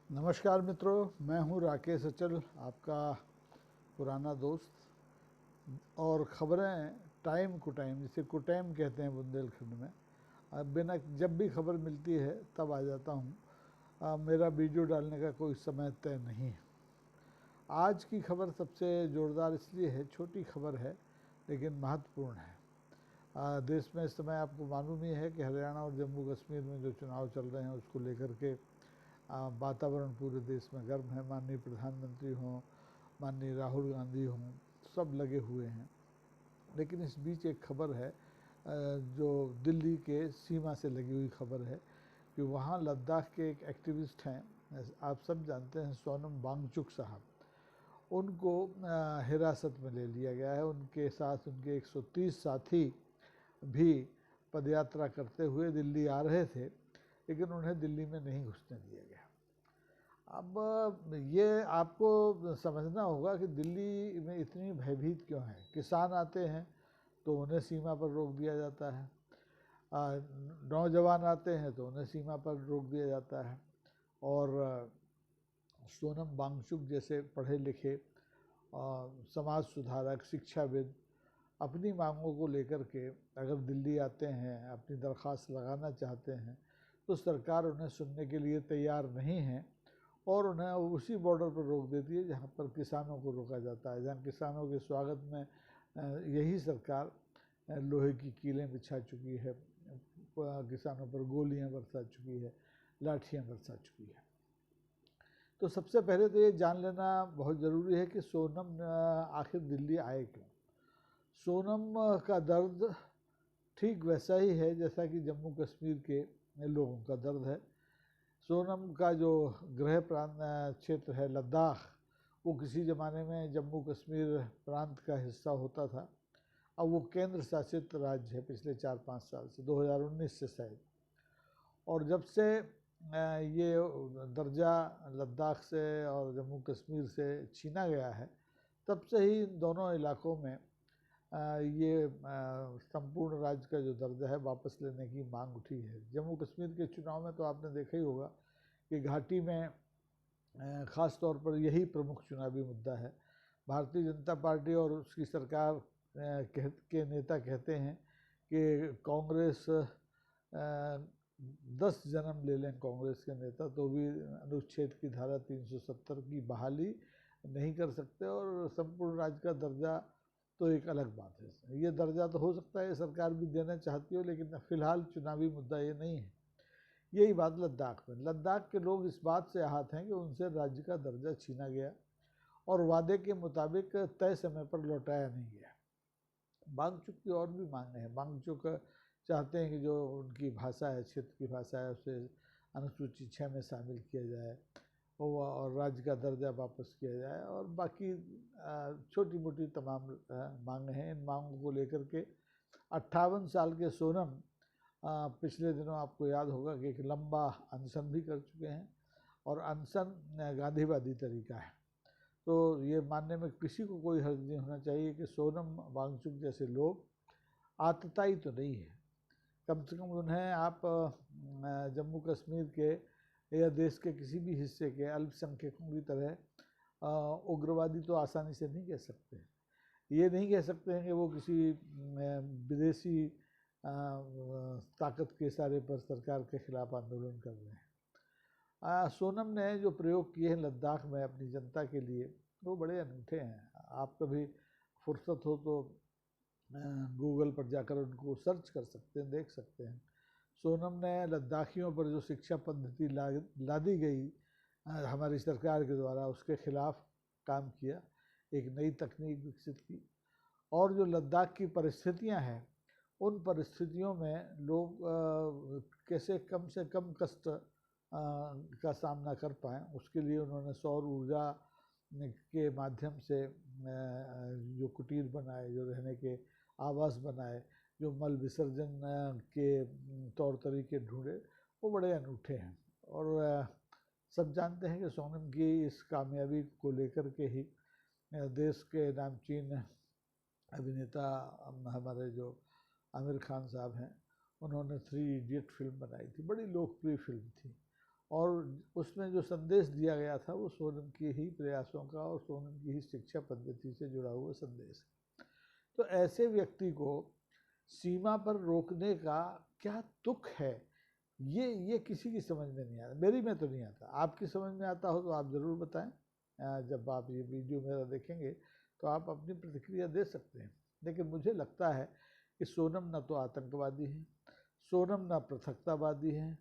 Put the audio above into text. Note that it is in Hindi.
नमस्कार मित्रों, मैं हूं राकेश अचल, आपका पुराना दोस्त। और ख़बरें टाइम टू टाइम, जिसे कुटाइम कहते हैं बुंदेलखंड में, अब बिना जब भी खबर मिलती है तब आ जाता हूं। मेरा वीडियो डालने का कोई समय तय नहीं है। आज की खबर सबसे ज़ोरदार इसलिए है, छोटी खबर है लेकिन महत्वपूर्ण है। देश में इस समय आपको मालूम ही है कि हरियाणा और जम्मू कश्मीर में जो चुनाव चल रहे हैं उसको लेकर के वातावरण पूरे देश में गर्म है। माननीय प्रधानमंत्री हों, माननीय राहुल गांधी हों, सब लगे हुए हैं। लेकिन इस बीच एक खबर है जो दिल्ली के सीमा से लगी हुई खबर है कि वहाँ लद्दाख के एक एक्टिविस्ट हैं, आप सब जानते हैं, सोनम वांगचुक साहब। उनको हिरासत में ले लिया गया है। उनके साथ उनके 130 साथी भी पदयात्रा करते हुए दिल्ली आ रहे थे, लेकिन उन्हें दिल्ली में नहीं घुसने दिया गया। अब ये आपको समझना होगा कि दिल्ली में इतनी भयभीत क्यों है। किसान आते हैं तो उन्हें सीमा पर रोक दिया जाता है, नौजवान आते हैं तो उन्हें सीमा पर रोक दिया जाता है। और सोनम वांगचुक जैसे पढ़े लिखे समाज सुधारक, शिक्षाविद अपनी मांगों को लेकर के अगर दिल्ली आते हैं, अपनी दरख्वास्त लगाना चाहते हैं, तो सरकार उन्हें सुनने के लिए तैयार नहीं है और उन्हें उसी बॉर्डर पर रोक देती है जहाँ पर किसानों को रोका जाता है, जहाँ किसानों के स्वागत में यही सरकार लोहे की कीलें बिछा चुकी है, किसानों पर गोलियां बरसा चुकी है, लाठियां बरसा चुकी है। तो सबसे पहले तो ये जान लेना बहुत ज़रूरी है कि सोनम आखिर दिल्ली आए क्यों। सोनम का दर्द ठीक वैसा ही है जैसा कि जम्मू कश्मीर के लोगों का दर्द है। सोनम का जो गृह प्रांत क्षेत्र है लद्दाख, वो किसी ज़माने में जम्मू कश्मीर प्रांत का हिस्सा होता था। अब वो केंद्र शासित राज्य है पिछले 4-5 साल से, 2019 से शायद। और जब से ये दर्जा लद्दाख से और जम्मू कश्मीर से छीना गया है, तब से ही दोनों इलाकों में ये संपूर्ण राज्य का जो दर्जा है वापस लेने की मांग उठी है। जम्मू कश्मीर के चुनाव में तो आपने देखा ही होगा कि घाटी में ख़ास तौर पर यही प्रमुख चुनावी मुद्दा है। भारतीय जनता पार्टी और उसकी सरकार के नेता कहते हैं कि कांग्रेस 10 जन्म ले लें कांग्रेस के नेता तो भी अनुच्छेद की धारा 370 की बहाली नहीं कर सकते, और संपूर्ण राज्य का दर्जा तो एक अलग बात है। ये दर्जा तो हो सकता है सरकार भी देना चाहती हो, लेकिन फ़िलहाल चुनावी मुद्दा ये नहीं है। यही बात लद्दाख में, लद्दाख के लोग इस बात से आहत हैं कि उनसे राज्य का दर्जा छीना गया और वादे के मुताबिक तय समय पर लौटाया नहीं गया। वांगचुक की और भी मांगे हैं। वांगचुक चाहते हैं कि जो उनकी भाषा है, क्षेत्र की भाषा है, उसे अनुसूची 6 में शामिल किया जाए और राज्य का दर्जा वापस किया जाए, और बाकी छोटी मोटी तमाम मांगे हैं। इन मांगों को लेकर के 58 साल के सोनम पिछले दिनों आपको याद होगा कि एक लंबा अनशन भी कर चुके हैं, और अनशन गांधीवादी तरीका है। तो ये मानने में किसी को कोई हर्ज नहीं होना चाहिए कि सोनम वांगचुक जैसे लोग आतताई तो नहीं है। कम से कम उन्हें आप जम्मू कश्मीर के या देश के किसी भी हिस्से के अल्पसंख्यकों की तरह उग्रवादी तो आसानी से नहीं कह सकते। ये नहीं कह सकते हैं कि वो किसी विदेशी ताकत के इशारे पर सरकार के खिलाफ आंदोलन कर रहे हैं। सोनम ने जो प्रयोग किए हैं लद्दाख में अपनी जनता के लिए, वो बड़े अनूठे हैं। आप कभी फुर्सत हो तो गूगल पर जाकर उनको सर्च कर सकते हैं, देख सकते हैं। सोनम ने लद्दाखियों पर जो शिक्षा पद्धति लादी गई हमारी सरकार के द्वारा, उसके खिलाफ काम किया, एक नई तकनीक विकसित की। और जो लद्दाख की परिस्थितियां हैं, उन परिस्थितियों में लोग कैसे कम से कम कष्ट का सामना कर पाएँ, उसके लिए उन्होंने सौर ऊर्जा के माध्यम से जो कुटीर बनाए, जो रहने के आवास बनाए, जो मल विसर्जन के तौर तरीके ढूंढे, वो बड़े अनूठे हैं। और सब जानते हैं कि सोनम की इस कामयाबी को लेकर के ही देश के नामचीन अभिनेता हमारे जो आमिर खान साहब हैं, उन्होंने 3 इडियट फिल्म बनाई थी, बड़ी लोकप्रिय फिल्म थी। और उसमें जो संदेश दिया गया था वो सोनम के ही प्रयासों का और सोनम की ही शिक्षा पद्धति से जुड़ा हुआ संदेश है। तो ऐसे व्यक्ति को सीमा पर रोकने का क्या तुक है, ये किसी की समझ में नहीं आता, मेरी में तो नहीं आता। आपकी समझ में आता हो तो आप ज़रूर बताएं। जब आप ये वीडियो मेरा देखेंगे तो आप अपनी प्रतिक्रिया दे सकते हैं। लेकिन मुझे लगता है कि सोनम न तो आतंकवादी है, सोनम न पृथकतावादी है,